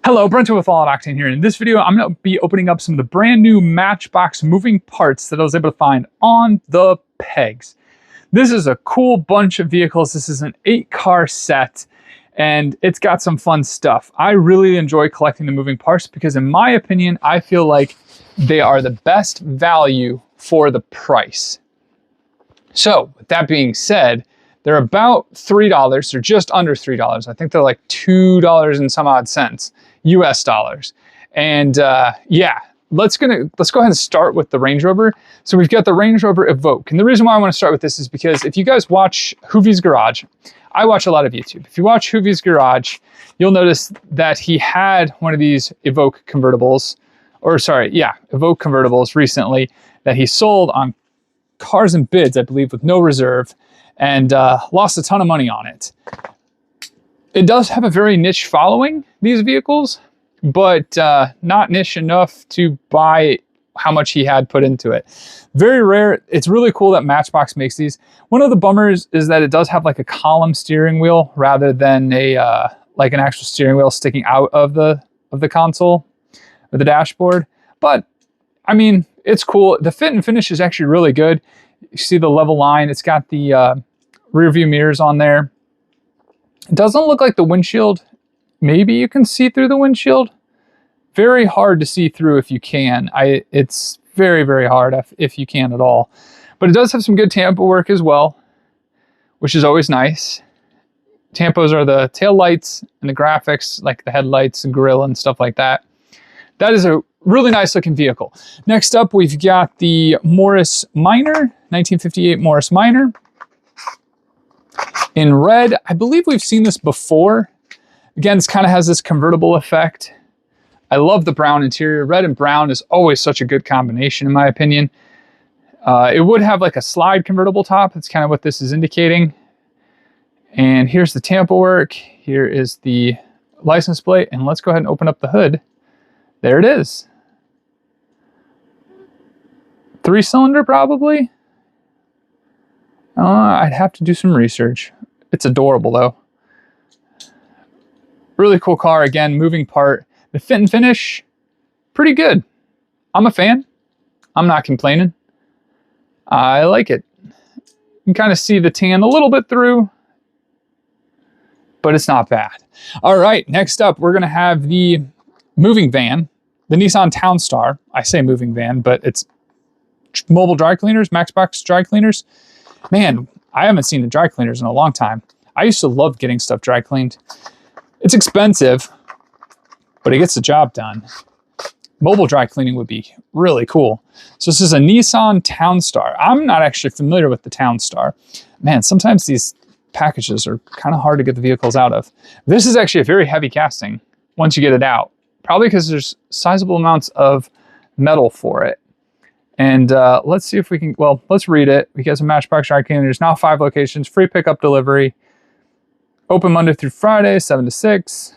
Hello, Brento with All Out Octane here. In this video, I'm going to be opening up some of the brand new Matchbox moving parts that I was able to find on the pegs. This is a cool bunch of vehicles. This is an 8-car set, and it's got some fun stuff. I really enjoy collecting the moving parts because, in my opinion, I feel like they are the best value for the price. So, with that being said, they're about $3. They're just under $3. I think they're like $2 and some odd cents, US dollars. And yeah, let's go ahead and start with the Range Rover. So we've got the Range Rover Evoque. And the reason why I want to start with this is because if you guys watch Hoovie's Garage, I watch a lot of YouTube. If you watch Hoovie's Garage, you'll notice that he had one of these Evoque convertibles, or sorry, yeah, Evoque convertibles recently that he sold on Cars and Bids, I believe, with no reserve, and lost a ton of money on it. It does have a very niche following, these vehicles, but not niche enough to buy how much he had put into it. Very rare. It's really cool that Matchbox makes these. One of the bummers is that it does have like a column steering wheel rather than a like an actual steering wheel sticking out of the console or the dashboard. But I mean, it's cool. The fit and finish is actually really good. You see the level line. It's got the rear view mirrors on there. It doesn't look like the windshield. Maybe you can see through the windshield. Very hard to see through if you can. It's very, very hard if you can at all. But it does have some good tampo work as well, which is always nice. Tampos are the tail lights and the graphics, like the headlights and grille and stuff like that. That is a really nice looking vehicle. Next up, we've got the Morris Minor, 1958 Morris Minor. In red, I believe we've seen this before. Again, this kind of has this convertible effect. I love the brown interior. Red and brown is always such a good combination, in my opinion. It would have like a slide convertible top. That's kind of what this is indicating. And here's the tampo work. Here is the license plate. And let's go ahead and open up the hood. There it is. 3-cylinder, probably. I'd have to do some research. It's adorable, though. Really cool car. Again, moving part. The fit and finish, pretty good. I'm a fan. I'm not complaining. I like it. You can kind of see the tan a little bit through, but it's not bad. All right, next up, we're going to have the moving van, the Nissan Townstar. I say moving van, but it's mobile dry cleaners, Matchbox dry cleaners. Man, I haven't seen the dry cleaners in a long time. I used to love getting stuff dry cleaned. It's expensive, but it gets the job done. Mobile dry cleaning would be really cool. So this is a Nissan Townstar. I'm not actually familiar with the Townstar. Man, sometimes these packages are kind of hard to get the vehicles out of. This is actually a very heavy casting once you get it out. Probably because there's sizable amounts of metal for it. And let's see if we can, well, let's read it. We got some Matchbox dry cleaning. There's now 5 locations, free pickup delivery. Open Monday through Friday, 7 to 6.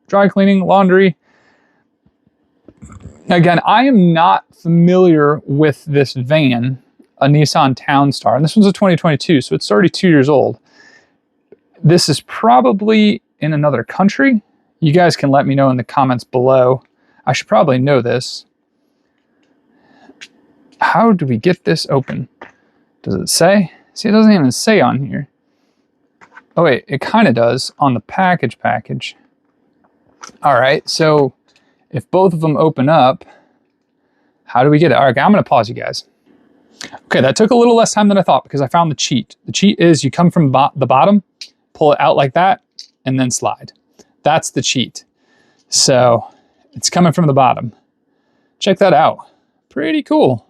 Dry cleaning, laundry. Again, I am not familiar with this van, a Nissan Townstar. And this one's a 2022, so it's already 2 years old. This is probably in another country. You guys can let me know in the comments below. I should probably know this. How do we get this open? Does it say? See, it doesn't even say on here. Oh wait, it kind of does on the package. All right, so if both of them open up, how do we get it? All right, I'm gonna pause you guys. Okay, that took a little less time than I thought because I found the cheat. The cheat is you come from the bottom, pull it out like that, and then slide. That's the cheat. So it's coming from the bottom. Check that out. Pretty cool.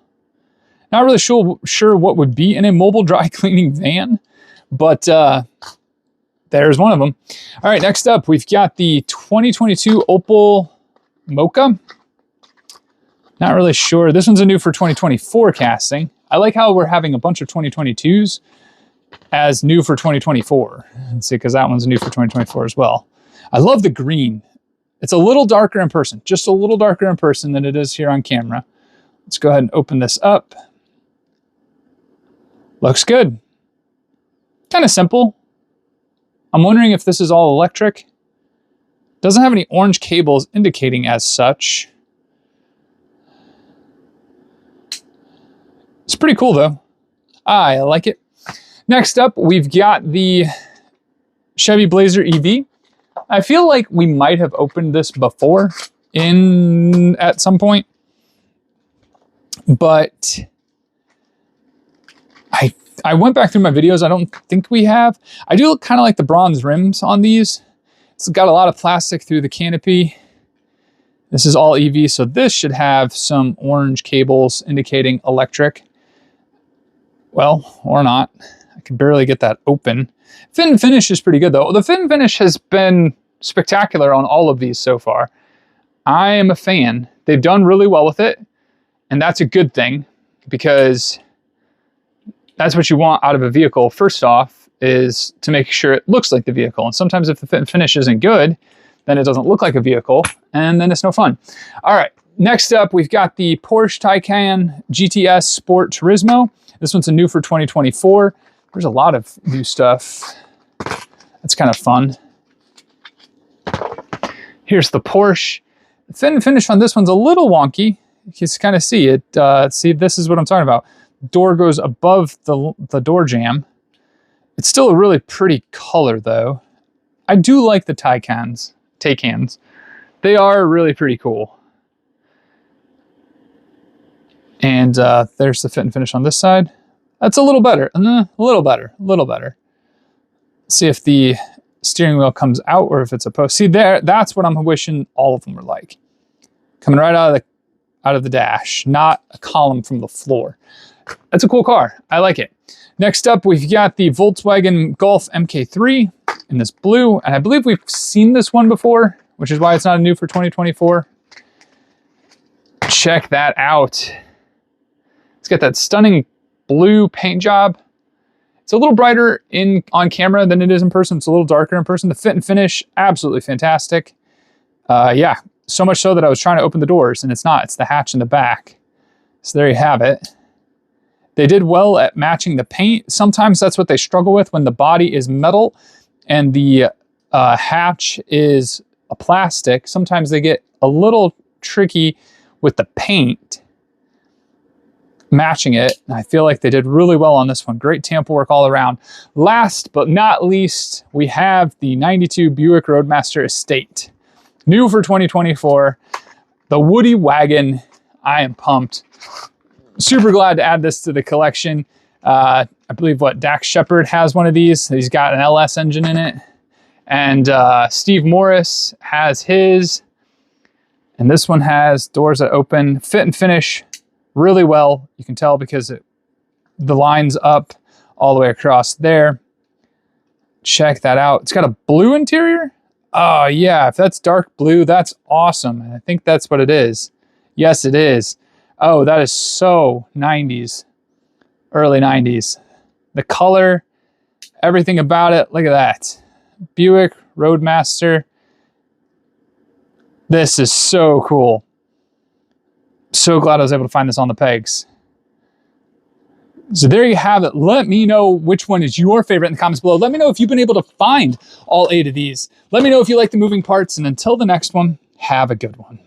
Not really sure what would be in a mobile dry cleaning van, but there's one of them. All right, next up, we've got the 2022 Opel Mokka. Not really sure. This one's a new for 2024 casting. I like how we're having a bunch of 2022s as new for 2024. Let's see, because that one's new for 2024 as well. I love the green. It's a little darker in person, just a little darker in person than it is here on camera. Let's go ahead and open this up. Looks good. Kind of simple. I'm wondering if this is all electric. Doesn't have any orange cables indicating as such. It's pretty cool though. I like it. Next up, we've got the Chevy Blazer EV. I feel like we might have opened this before at some point, but I went back through my videos. I don't think we have. I do kind of like the bronze rims on these. It's got a lot of plastic through the canopy. This is all EV, so this should have some orange cables indicating electric. Well, or not. I can barely get that open. Fin finish is pretty good though. The fin finish has been spectacular on all of these so far. I am a fan. They've done really well with it, and that's a good thing because that's what you want out of a vehicle. First off is to make sure it looks like the vehicle. And sometimes if the fit and finish isn't good, then it doesn't look like a vehicle, and then it's no fun. All right, next up, we've got the Porsche Taycan GTS Sport Turismo. This one's a new for 2024. There's a lot of new stuff. That's kind of fun. Here's the Porsche. The fin and finish on this one's a little wonky. You can kind of see it. See, this is what I'm talking about. Door goes above the door jamb. It's still a really pretty color though. I do like the Taycans. They are really pretty cool. And there's the fit and finish on this side. That's a little better, a little better. See if the steering wheel comes out or if it's a post. See there, that's what I'm wishing all of them were like. Coming right out of the dash, not a column from the floor. That's a cool car. I like it. Next up, we've got the Volkswagen Golf MK3 in this blue. And I believe we've seen this one before, which is why it's not a new for 2024. Check that out. It's got that stunning blue paint job. It's a little brighter on camera than it is in person. It's a little darker in person. The fit and finish, absolutely fantastic. Yeah, so much so that I was trying to open the doors and it's not. It's the hatch in the back. So there you have it. They did well at matching the paint. Sometimes that's what they struggle with when the body is metal and the hatch is a plastic. Sometimes they get a little tricky with the paint matching it. And I feel like they did really well on this one. Great tamper work all around. Last but not least, we have the 92 Buick Roadmaster Estate. New for 2024. The Woody Wagon. I am pumped. Super glad to add this to the collection. I believe Dax Shepard has one of these. He's got an LS engine in it. And Steve Morris has his. And this one has doors that open. Fit and finish really well. You can tell because the line's up all the way across there. Check that out. It's got a blue interior. Oh yeah, if that's dark blue, that's awesome. And I think that's what it is. Yes, it is. Oh, that is so 90s, early 90s. The color, everything about it, look at that. Buick Roadmaster. This is so cool. So glad I was able to find this on the pegs. So there you have it. Let me know which one is your favorite in the comments below. Let me know if you've been able to find all 8 of these. Let me know if you like the moving parts, and until the next one, have a good one.